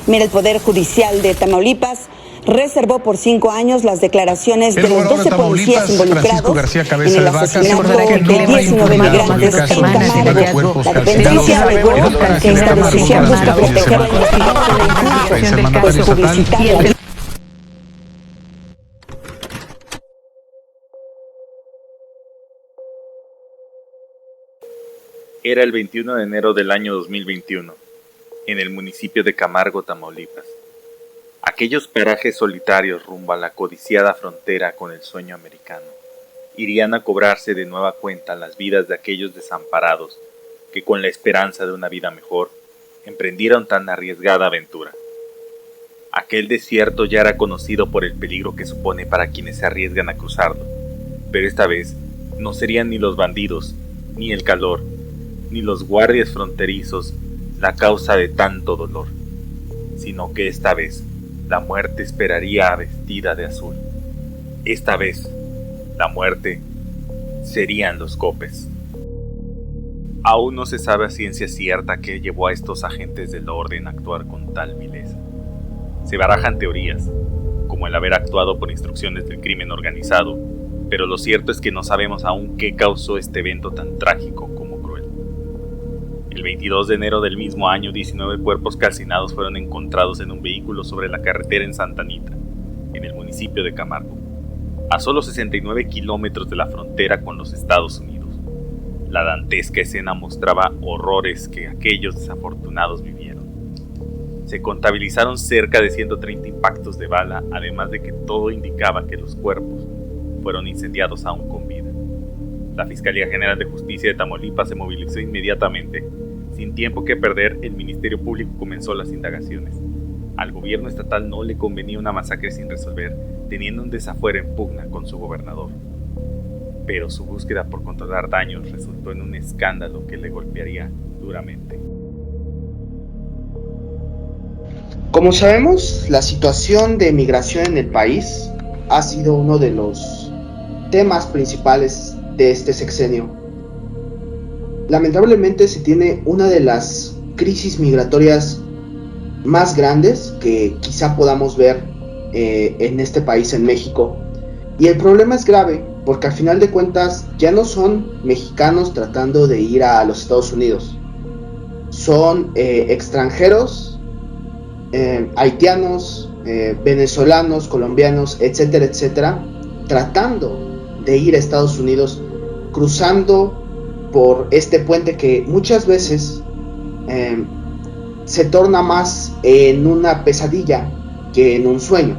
Mira, el Poder Judicial de Tamaulipas reservó por 5 años las declaraciones de los 12 policías involucrados en el asesinato de 19 migrantes en Camargo. La dependencia alegó que esta decisión busca proteger la investigación del caso publicitaria. Era el 21 de enero del año 2021, en el municipio de Camargo, Tamaulipas. Aquellos parajes solitarios rumbo a la codiciada frontera con el sueño americano irían a cobrarse de nueva cuenta las vidas de aquellos desamparados que, con la esperanza de una vida mejor, emprendieron tan arriesgada aventura. Aquel desierto ya era conocido por el peligro que supone para quienes se arriesgan a cruzarlo, pero esta vez no serían ni los bandidos, ni el calor, ni los guardias fronterizos la causa de tanto dolor, sino que esta vez la muerte esperaría vestida de azul. Esta vez, la muerte serían los copes. Aún no se sabe a ciencia cierta qué llevó a estos agentes del orden a actuar con tal vileza. Se barajan teorías, como el haber actuado por instrucciones del crimen organizado, pero lo cierto es que no sabemos aún qué causó este evento tan trágico como cruel. El 22 de enero del mismo año, 19 cuerpos calcinados fueron encontrados en un vehículo sobre la carretera en Santa Anita, en el municipio de Camargo, a solo 69 kilómetros de la frontera con los Estados Unidos. La dantesca escena mostraba horrores que aquellos desafortunados vivieron. Se contabilizaron cerca de 130 impactos de bala, además de que todo indicaba que los cuerpos fueron incendiados aún con vida. La Fiscalía General de Justicia de Tamaulipas se movilizó inmediatamente. Sin tiempo que perder, el Ministerio Público comenzó las indagaciones. Al gobierno estatal no le convenía una masacre sin resolver, teniendo un desafuero en pugna con su gobernador. Pero su búsqueda por controlar daños resultó en un escándalo que le golpearía duramente. Como sabemos, la situación de migración en el país ha sido uno de los temas principales de este sexenio. Lamentablemente se tiene una de las crisis migratorias más grandes que quizá podamos ver en este país, en México. Y el problema es grave porque al final de cuentas ya no son mexicanos tratando de ir a los Estados Unidos. Son extranjeros, haitianos, venezolanos, colombianos, etcétera, etcétera, tratando de ir a Estados Unidos, cruzando por este puente que muchas veces se torna más en una pesadilla que en un sueño.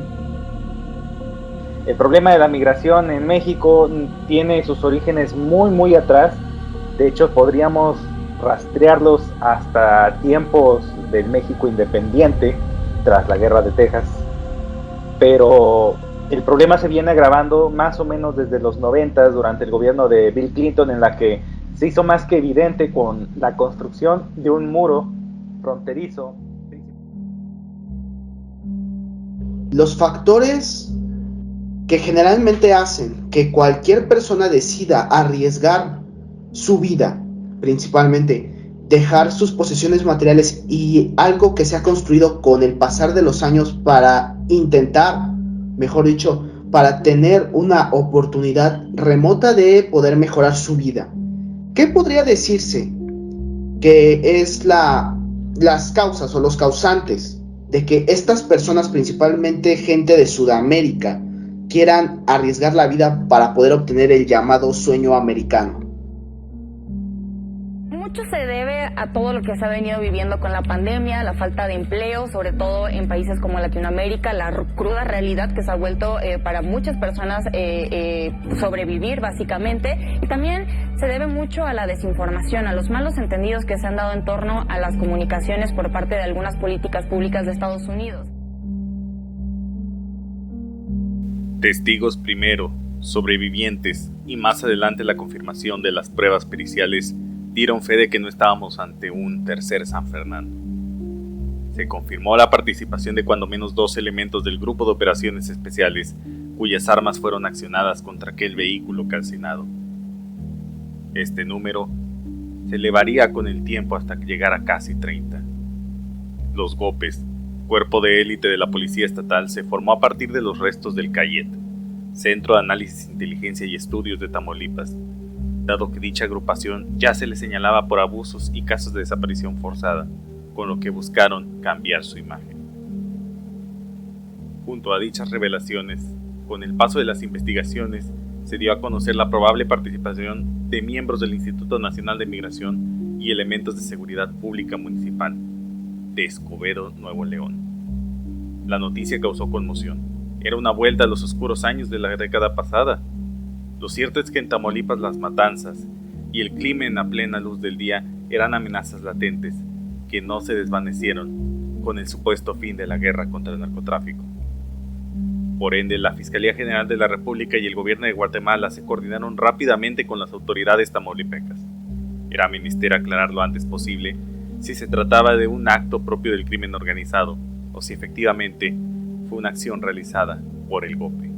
El problema de la migración en México tiene sus orígenes muy atrás. De hecho, podríamos rastrearlos hasta tiempos del México independiente, tras la Guerra de Texas. Pero el problema se viene agravando más o menos desde los 90, durante el gobierno de Bill Clinton, en la que se hizo más que evidente con la construcción de un muro fronterizo. Los factores que generalmente hacen que cualquier persona decida arriesgar su vida, principalmente dejar sus posesiones materiales y algo que se ha construido con el pasar de los años para intentar, mejor dicho, para tener una oportunidad remota de poder mejorar su vida. ¿Qué podría decirse que es las causas o los causantes de que estas personas, principalmente gente de Sudamérica, quieran arriesgar la vida para poder obtener el llamado sueño americano? Mucho se debe a todo lo que se ha venido viviendo con la pandemia, la falta de empleo, sobre todo en países como Latinoamérica, la cruda realidad que se ha vuelto para muchas personas sobrevivir básicamente, y también se debe mucho a la desinformación, a los malos entendidos que se han dado en torno a las comunicaciones por parte de algunas políticas públicas de Estados Unidos. Testigos primero, sobrevivientes y más adelante la confirmación de las pruebas periciales dieron fe de que no estábamos ante un tercer San Fernando. Se confirmó la participación de cuando menos 2 elementos del Grupo de Operaciones Especiales, cuyas armas fueron accionadas contra aquel vehículo calcinado. Este número se elevaría con el tiempo hasta llegar a casi 30. Los Gopes cuerpo de élite de la Policía Estatal se formó a partir de los restos del CAIET, Centro de Análisis, Inteligencia y Estudios de Tamaulipas, dado que dicha agrupación ya se le señalaba por abusos y casos de desaparición forzada, con lo que buscaron cambiar su imagen. Junto a dichas revelaciones, con el paso de las investigaciones, se dio a conocer la probable participación de miembros del Instituto Nacional de Migración y elementos de seguridad pública municipal de Escobedo, Nuevo León. La noticia causó conmoción. Era una vuelta a los oscuros años de la década pasada. Lo cierto es que en Tamaulipas las matanzas y el crimen a plena luz del día eran amenazas latentes que no se desvanecieron con el supuesto fin de la guerra contra el narcotráfico. Por ende, la Fiscalía General de la República y el gobierno de Guatemala se coordinaron rápidamente con las autoridades tamaulipecas. Era menester aclarar lo antes posible si se trataba de un acto propio del crimen organizado o si efectivamente fue una acción realizada por el GOPE.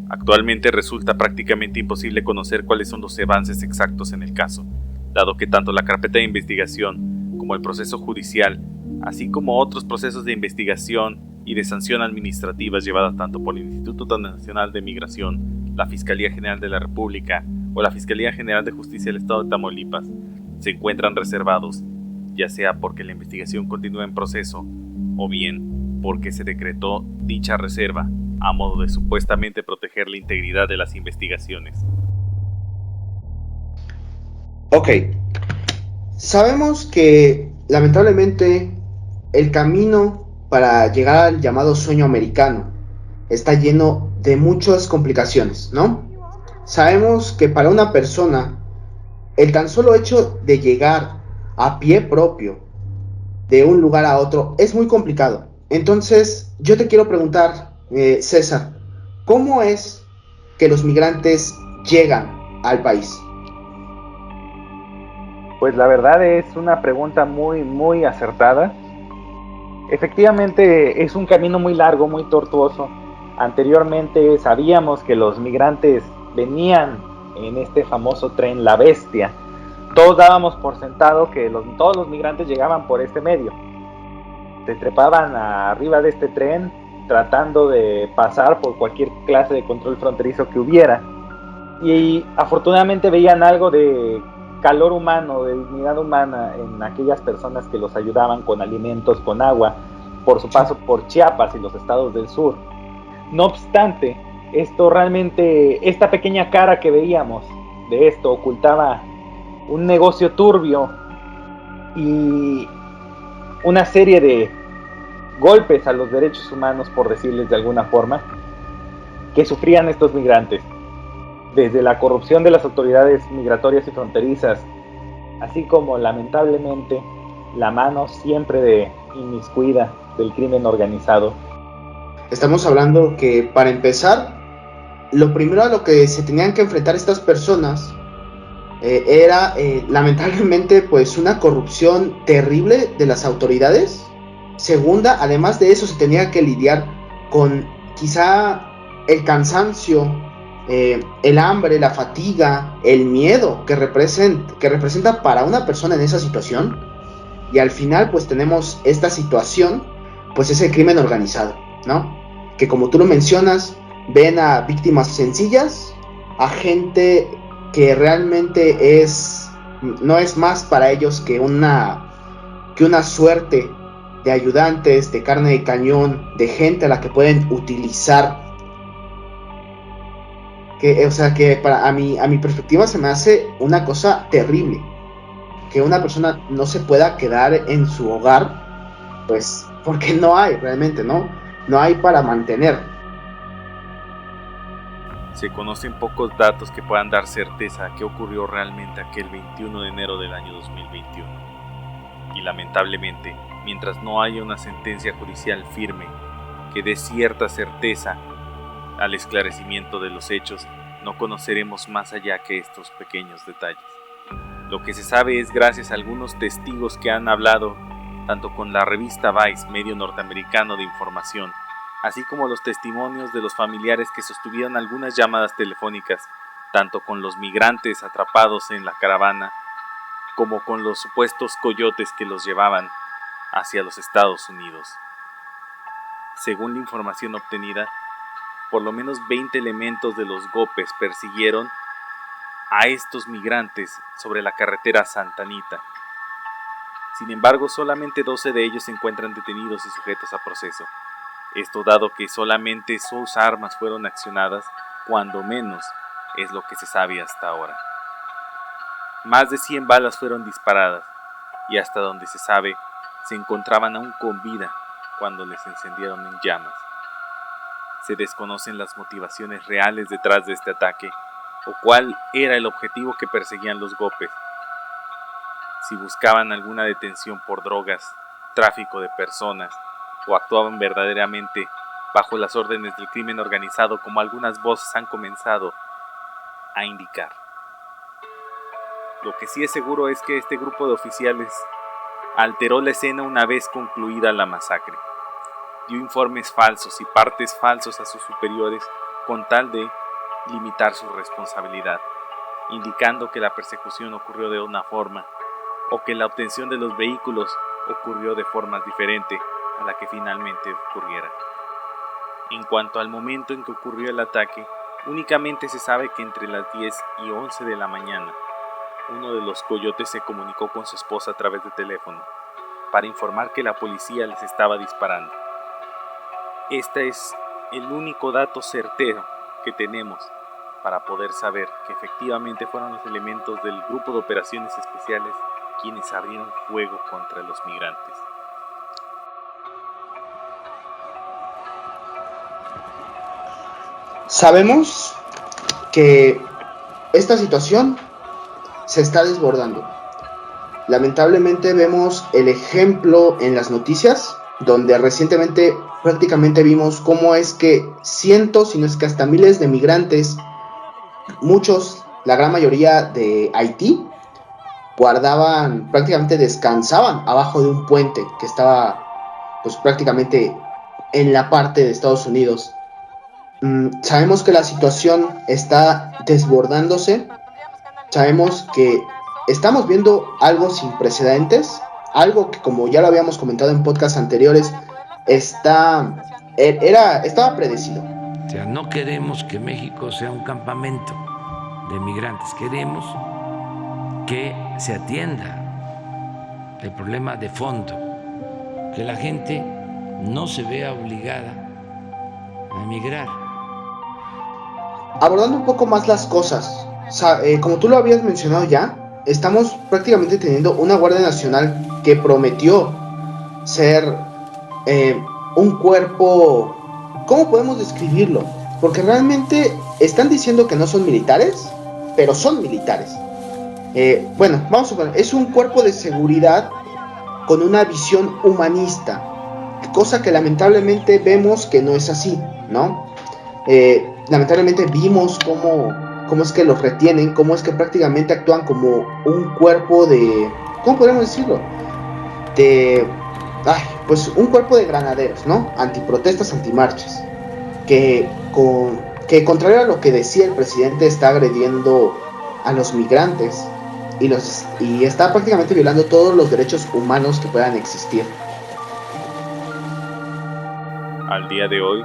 Actualmente resulta prácticamente imposible conocer cuáles son los avances exactos en el caso, dado que tanto la carpeta de investigación como el proceso judicial, así como otros procesos de investigación y de sanción administrativas llevadas tanto por el Instituto Nacional de Migración, la Fiscalía General de la República o la Fiscalía General de Justicia del Estado de Tamaulipas, se encuentran reservados, ya sea porque la investigación continúa en proceso o bien porque se decretó dicha reserva a modo de supuestamente proteger la integridad de las investigaciones. Ok, sabemos que lamentablemente el camino para llegar al llamado sueño americano está lleno de muchas complicaciones, ¿no? Sabemos que para una persona el tan solo hecho de llegar a pie propio de un lugar a otro es muy complicado. Entonces, yo te quiero preguntar, César, ¿cómo es que los migrantes llegan al país? Pues la verdad es una pregunta muy acertada. Efectivamente es un camino muy largo, muy tortuoso. Anteriormente sabíamos que los migrantes venían en este famoso tren La Bestia. Todos dábamos por sentado que todos los migrantes llegaban por este medio. Se trepaban arriba de este tren tratando de pasar por cualquier clase de control fronterizo que hubiera. Y afortunadamente veían algo de calor humano, de dignidad humana en aquellas personas que los ayudaban con alimentos, con agua, por su paso por Chiapas y los estados del sur. No obstante, esta pequeña cara que veíamos de esto ocultaba un negocio turbio y una serie de golpes a los derechos humanos, por decirles de alguna forma, que sufrían estos migrantes. Desde la corrupción de las autoridades migratorias y fronterizas, así como lamentablemente la mano siempre inmiscuida del crimen organizado. Estamos hablando que, para empezar, lo primero a lo que se tenían que enfrentar estas personas era lamentablemente pues una corrupción terrible de las autoridades. Segunda, además de eso, se tenía que lidiar con quizá el cansancio, el hambre, la fatiga, el miedo que representa para una persona en esa situación. Y al final pues tenemos esta situación, pues es el crimen organizado, ¿no? Que, como tú lo mencionas, ven a víctimas sencillas, a gente que realmente no es más para ellos que una suerte de ayudantes, de carne de cañón, de gente a la que pueden utilizar. Que a mi perspectiva se me hace una cosa terrible, que una persona no se pueda quedar en su hogar, pues porque no hay realmente, no hay para mantener. Se conocen pocos datos que puedan dar certeza a qué ocurrió realmente aquel 21 de enero del año 2021. Y lamentablemente, mientras no haya una sentencia judicial firme que dé cierta certeza al esclarecimiento de los hechos, no conoceremos más allá que estos pequeños detalles. Lo que se sabe es gracias a algunos testigos que han hablado tanto con la revista Vice, medio norteamericano de información, así como los testimonios de los familiares que sostuvieron algunas llamadas telefónicas, tanto con los migrantes atrapados en la caravana, como con los supuestos coyotes que los llevaban hacia los Estados Unidos. Según la información obtenida, por lo menos 20 elementos de los GOPES persiguieron a estos migrantes sobre la carretera Santa Anita. Sin embargo, solamente 12 de ellos se encuentran detenidos y sujetos a proceso. Esto dado que solamente sus armas fueron accionadas, cuando menos es lo que se sabe hasta ahora. Más de 100 balas fueron disparadas y hasta donde se sabe, se encontraban aún con vida cuando les encendieron en llamas. Se desconocen las motivaciones reales detrás de este ataque o cuál era el objetivo que perseguían los GOPES. Si buscaban alguna detención por drogas, tráfico de personas o actuaban verdaderamente bajo las órdenes del crimen organizado, como algunas voces han comenzado a indicar. Lo que sí es seguro es que este grupo de oficiales alteró la escena una vez concluida la masacre. Dio informes falsos y partes falsos a sus superiores con tal de limitar su responsabilidad, indicando que la persecución ocurrió de una forma o que la obtención de los vehículos ocurrió de forma diferente a la que finalmente ocurriera. En cuanto al momento en que ocurrió el ataque, únicamente se sabe que entre las 10 y 11 de la mañana, uno de los coyotes se comunicó con su esposa a través de teléfono para informar que la policía les estaba disparando. Este es el único dato certero que tenemos para poder saber que efectivamente fueron los elementos del Grupo de Operaciones Especiales quienes abrieron fuego contra los migrantes. Sabemos que esta situación se está desbordando. Lamentablemente vemos el ejemplo en las noticias, donde recientemente prácticamente vimos cómo es que cientos, si no es que hasta miles de migrantes, muchos, la gran mayoría de Haití, prácticamente descansaban abajo de un puente que estaba pues prácticamente en la parte de Estados Unidos. Sabemos que la situación está desbordándose, sabemos que estamos viendo algo sin precedentes, algo que, como ya lo habíamos comentado en podcasts anteriores, estaba predecido. O sea, no queremos que México sea un campamento de migrantes, queremos que se atienda el problema de fondo, que la gente no se vea obligada a emigrar. Abordando un poco más las cosas, como tú lo habías mencionado ya, estamos prácticamente teniendo una Guardia Nacional que prometió ser un cuerpo, ¿cómo podemos describirlo? Porque realmente están diciendo que no son militares, pero son militares. Bueno, vamos a ver, es un cuerpo de seguridad con una visión humanista, cosa que lamentablemente vemos que no es así, ¿no? Lamentablemente vimos cómo es que los retienen, cómo es que prácticamente actúan como un cuerpo de, ¿cómo podemos decirlo? Pues un cuerpo de granaderos, ¿no? Antiprotestas, antimarchas, que contrario a lo que decía el presidente, está agrediendo a los migrantes y está prácticamente violando todos los derechos humanos que puedan existir. Al día de hoy,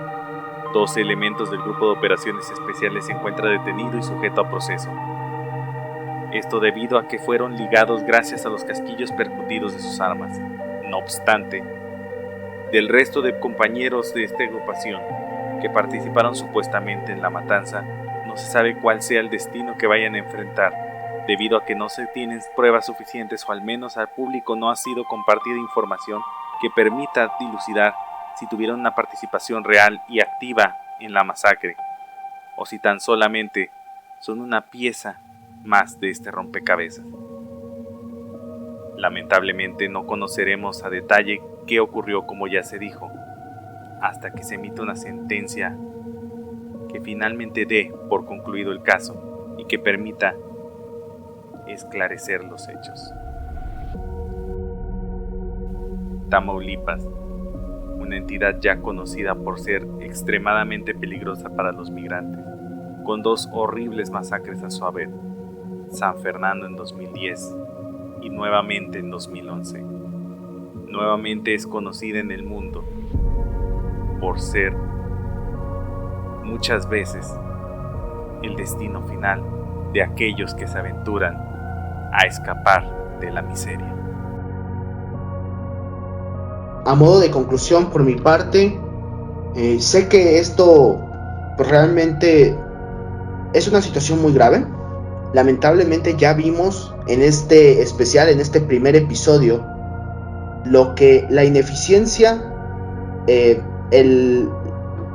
12 elementos del Grupo de Operaciones Especiales se encuentran detenidos y sujetos a proceso. Esto debido a que fueron ligados gracias a los casquillos percutidos de sus armas. No obstante, del resto de compañeros de esta agrupación que participaron supuestamente en la matanza, no se sabe cuál sea el destino que vayan a enfrentar, debido a que no se tienen pruebas suficientes o al menos al público no ha sido compartida información que permita dilucidar si tuvieron una participación real y activa en la masacre, o si tan solamente son una pieza más de este rompecabezas. Lamentablemente no conoceremos a detalle qué ocurrió, como ya se dijo, hasta que se emita una sentencia que finalmente dé por concluido el caso y que permita esclarecer los hechos. Tamaulipas, una entidad ya conocida por ser extremadamente peligrosa para los migrantes, con 2 horribles masacres a su haber, San Fernando en 2010 y nuevamente en 2011. nuevamente es conocida en el mundo por ser muchas veces el destino final de aquellos que se aventuran a escapar de la miseria. A modo de conclusión por mi parte, sé que esto pues, realmente es una situación muy grave. Lamentablemente ya vimos en este especial, en este primer episodio, lo que la ineficiencia,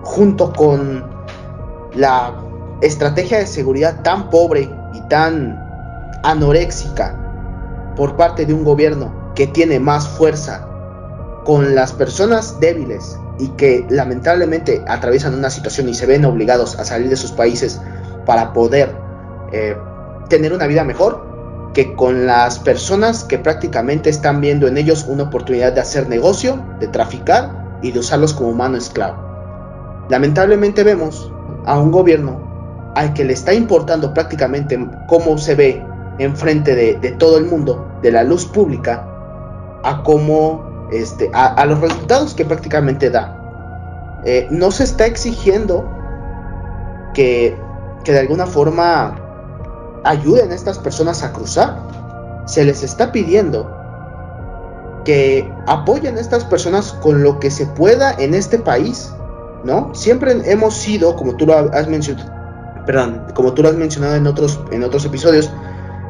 junto con la estrategia de seguridad tan pobre y tan anoréxica por parte de un gobierno que tiene más fuerza con las personas débiles y que lamentablemente atraviesan una situación y se ven obligados a salir de sus países para poder tener una vida mejor, que con las personas que prácticamente están viendo en ellos una oportunidad de hacer negocio, de traficar y de usarlos como mano esclava. Lamentablemente vemos a un gobierno al que le está importando prácticamente cómo se ve enfrente de todo el mundo, de la luz pública, a cómo a los resultados que prácticamente da. No se está exigiendo que de alguna forma ayuden a estas personas a cruzar. Se les está pidiendo que apoyen a estas personas con lo que se pueda en este país, ¿no? Siempre hemos sido, como tú lo has mencionado en otros episodios,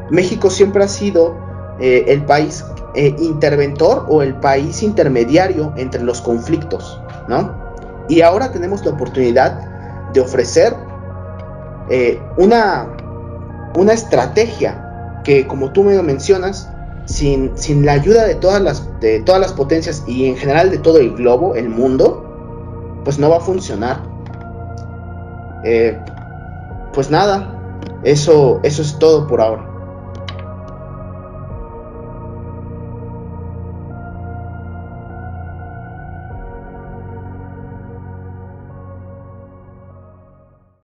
México siempre ha sido el país interventor o el país intermediario entre los conflictos, ¿no? Y ahora tenemos la oportunidad de ofrecer una estrategia que, como tú me mencionas, sin la ayuda de todas las potencias y en general de todo el globo, el mundo, pues no va a funcionar. Pues nada, eso es todo por ahora.